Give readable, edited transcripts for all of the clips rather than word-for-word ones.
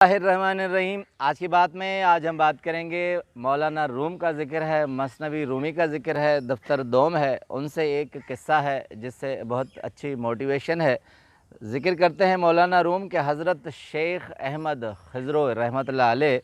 बिस्मिल्लाहिर्रहमानिर्रहीम। आज की बात में हम बात करेंगे, मौलाना रूम का ज़िक्र है, मसनवी रूमी का ज़िक्र है, दफ्तर दोम है, उनसे एक किस्सा है जिससे बहुत अच्छी मोटिवेशन है। ज़िक्र करते हैं मौलाना रूम के हज़रत शेख अहमद खिज़रो रहमतुल्लाह अलैह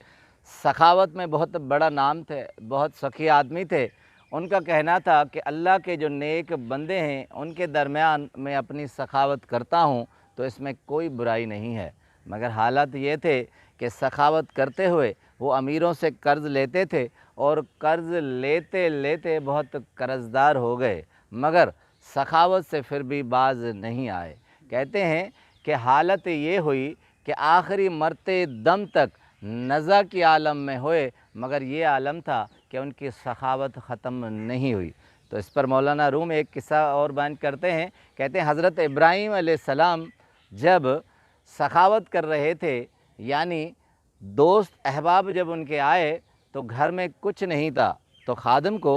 सखावत में बहुत बड़ा नाम थे, बहुत सखी आदमी थे। उनका कहना था कि अल्लाह के जो नेक बंदे हैं उनके दरमियान मैं अपनी सखावत करता हूँ तो इसमें कोई बुराई नहीं है, मगर हालात ये थे कि सखावत करते हुए वो अमीरों से कर्ज़ लेते थे और कर्ज़ लेते लेते बहुत कर्ज़दार हो गए, मगर सखावत से फिर भी बाज नहीं आए। कहते हैं कि हालत ये हुई कि आखिरी मरते दम तक नज़ा की आलम में हुए, मगर ये आलम था कि उनकी सखावत ख़त्म नहीं हुई। तो इस पर मौलाना रूम एक किस्सा और बयान करते हैं। कहते हैं हज़रत इब्राहीम अलैहिस्सलाम जब सखावत कर रहे थे, यानी दोस्त अहबाब जब उनके आए तो घर में कुछ नहीं था, तो खादिम को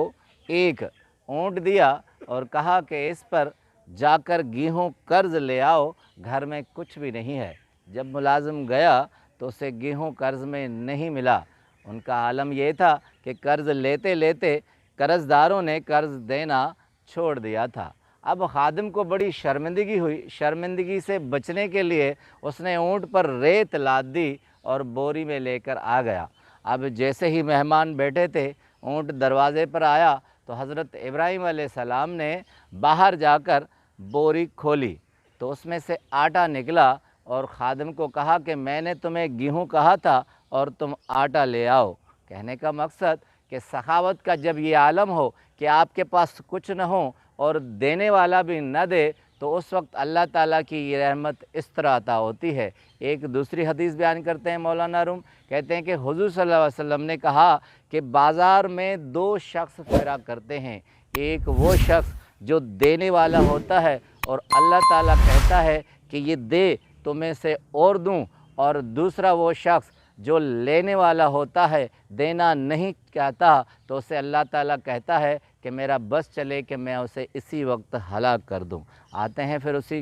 एक ऊँट दिया और कहा कि इस पर जाकर गेहूँ कर्ज़ ले आओ, घर में कुछ भी नहीं है। जब मुलाजिम गया तो उसे गेहूँ कर्ज़ में नहीं मिला। उनका आलम ये था कि कर्ज़ लेते लेते कर्ज़दारों ने कर्ज़ देना छोड़ दिया था। अब खादिम को बड़ी शर्मिंदगी हुई। शर्मिंदगी से बचने के लिए उसने ऊँट पर रेत लाद दी और बोरी में लेकर आ गया। अब जैसे ही मेहमान बैठे थे, ऊँट दरवाज़े पर आया तो हज़रत इब्राहीम अलैहिस्सलाम ने बाहर जाकर बोरी खोली तो उसमें से आटा निकला और खादिम को कहा कि मैंने तुम्हें गेहूँ कहा था और तुम आटा ले आओ। कहने का मकसद कि सखावत का जब ये आलम हो कि आपके पास कुछ न हो और देने वाला भी न दे, तो उस वक्त अल्लाह ताला की ये रहमत इस तरह अता होती है। एक दूसरी हदीस बयान करते हैं मौलाना रूम, कहते हैं कि हुज़ूर सल्लल्लाहु अलैहि वसल्लम ने कहा कि बाज़ार में दो शख्स फिरा करते हैं, एक वो शख्स जो देने वाला होता है और अल्लाह ताला कहता है कि ये दे तो मैं से और दूँ, और दूसरा वो शख्स जो लेने वाला होता है, देना नहीं चाहता, तो उसे अल्लाह ताला कहता है कि मेरा बस चले कि मैं उसे इसी वक्त हलाक कर दूं। आते हैं फिर उसी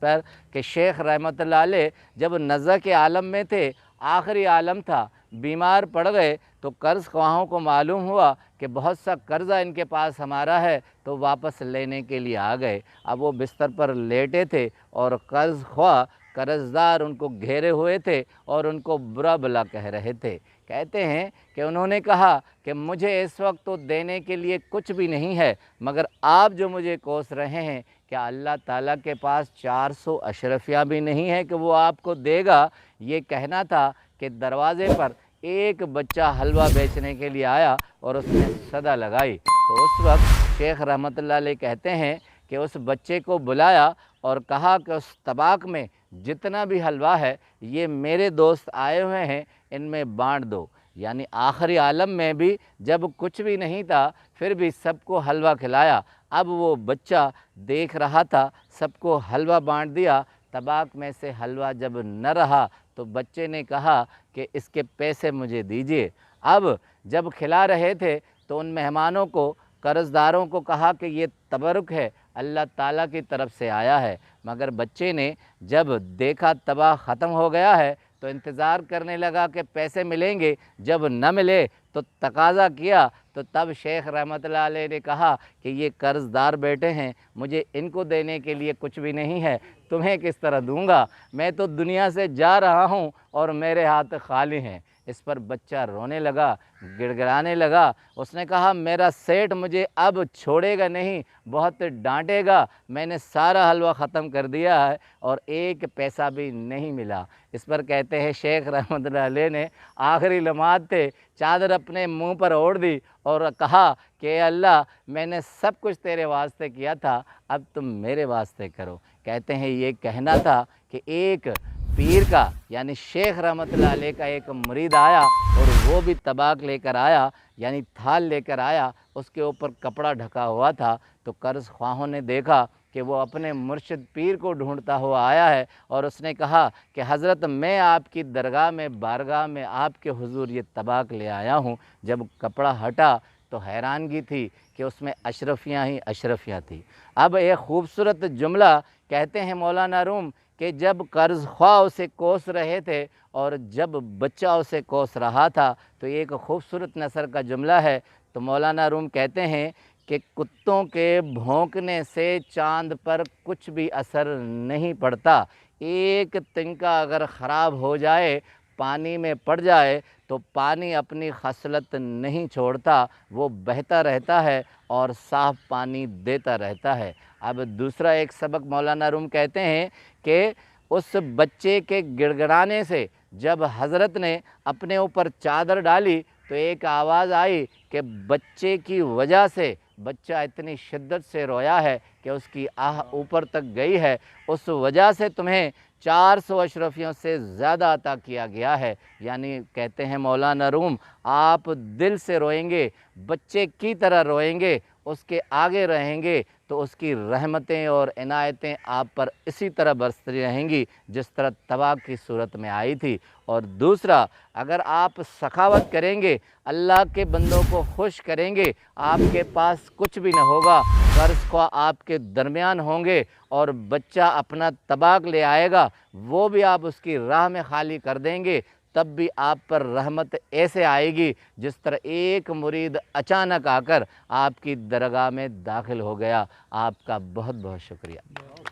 पर कि शेख रहमतुल्लाह अलैह जब नज़ा के आलम में थे, आखिरी आलम था, बीमार पड़ गए, तो कर्ज़ ख्वाहों को मालूम हुआ कि बहुत सा कर्ज़ा इनके पास हमारा है, तो वापस लेने के लिए आ गए। अब वो बिस्तर पर लेटे थे और कर्ज़ ख्वाह कर्ज़दार उनको घेरे हुए थे और उनको बुरा भला कह रहे थे। कहते हैं कि उन्होंने कहा कि मुझे इस वक्त तो देने के लिए कुछ भी नहीं है, मगर आप जो मुझे कोस रहे हैं, क्या अल्लाह ताला के पास 400 अशरफिया भी नहीं है कि वो आपको देगा? ये कहना था कि दरवाज़े पर एक बच्चा हलवा बेचने के लिए आया और उसने सदा लगाई, तो उस वक्त शेख रहमतुल्लाह अलैह कहते हैं कि उस बच्चे को बुलाया और कहा कि उस तबाक में जितना भी हलवा है ये मेरे दोस्त आए हुए हैं, इनमें बांट दो। यानी आखिरी आलम में भी जब कुछ भी नहीं था, फिर भी सबको हलवा खिलाया। अब वो बच्चा देख रहा था, सबको हलवा बांट दिया। तबाक में से हलवा जब न रहा तो बच्चे ने कहा कि इसके पैसे मुझे दीजिए। अब जब खिला रहे थे तो उन मेहमानों को, कर्ज़दारों को कहा कि ये तबरुक है, अल्लाह ताला की तरफ से आया है। मगर बच्चे ने जब देखा तबाह ख़त्म हो गया है तो इंतज़ार करने लगा कि पैसे मिलेंगे। जब न मिले तो तकाज़ा किया, तो तब शेख रहमतुल्लाह अलैह ने कहा कि ये कर्ज़दार बैठे हैं, मुझे इनको देने के लिए कुछ भी नहीं है, तुम्हें किस तरह दूंगा? मैं तो दुनिया से जा रहा हूँ और मेरे हाथ खाली हैं। इस पर बच्चा रोने लगा, गिड़गिड़ाने लगा। उसने कहा मेरा सेठ मुझे अब छोड़ेगा नहीं, बहुत डांटेगा, मैंने सारा हलवा ख़त्म कर दिया है और एक पैसा भी नहीं मिला। इस पर कहते हैं शेख रहमतुल्लाह अलैह ने आखिरी लम्हात थे, चादर अपने मुंह पर ओढ़ दी और कहा कि अल्लाह मैंने सब कुछ तेरे वास्ते किया था, अब तुम मेरे वास्ते करो। कहते हैं ये कहना था कि एक पीर का यानी शेख रहमतुल्लाह अलैह का एक मुरीद आया और वो भी तबाक लेकर आया, यानी थाल लेकर आया, उसके ऊपर कपड़ा ढका हुआ था। तो कर्ज़ ख्वाहों ने देखा कि वो अपने मुर्शिद पीर को ढूंढता हुआ आया है और उसने कहा कि हज़रत मैं आपकी दरगाह में, बारगाह में आपके हुजूर ये तबाक ले आया हूँ। जब कपड़ा हटा तो हैरानगी थी कि उसमें अशरफियाँ ही अशरफियाँ थी। अब एक ख़ूबसूरत जुमला कहते हैं मौलाना रूम کہ جب قرض خواہ اسے کوس رہے تھے اور جب بچہ اسے کوس رہا تھا۔ تو یہ ایک خوبصورت نثر کا جملہ ہے۔ تو مولانا روم کہتے ہیں کہ کتوں کے بھونکنے سے چاند پر کچھ بھی اثر نہیں پڑتا، ایک تنکا اگر خراب ہو جائے، پانی میں پڑ جائے تو پانی اپنی خصلت نہیں چھوڑتا، وہ بہتا رہتا ہے اور صاف پانی دیتا رہتا ہے۔ اب دوسرا ایک سبق مولانا روم کہتے ہیں کہ اس بچے کے گڑ گڑانے سے جب حضرت نے اپنے اوپر چادر ڈالی تو ایک آواز آئی کہ بچے کی وجہ سے بچہ اتنی شدت سے رویا ہے کہ اس کی آہ اوپر تک گئی ہے، اس وجہ سے تمہیں 400 اشرفیوں سے زیادہ عطا کیا گیا ہے۔ یعنی کہتے ہیں مولانا روم، آپ دل سے روئیں گے، بچے کی طرح روئیں گے، اس کے آگے رہیں گے تو اس کی رحمتیں اور عنایتیں آپ پر اسی طرح برستی رہیں گی جس طرح طبع کی صورت میں آئی تھی۔ اور دوسرا، اگر آپ سخاوت کریں گے، اللہ کے بندوں کو خوش کریں گے، آپ کے پاس کچھ بھی نہ ہوگا، قرض خواہ آپ کے درمیان ہوں گے اور بچہ اپنا طباق لے آئے گا، وہ بھی آپ اس کی راہ میں خالی کر دیں گے، تب بھی آپ پر رحمت ایسے آئے گی جس طرح ایک مرید اچانک آ کر آپ کی درگاہ میں داخل ہو گیا۔ آپ کا بہت بہت شکریہ۔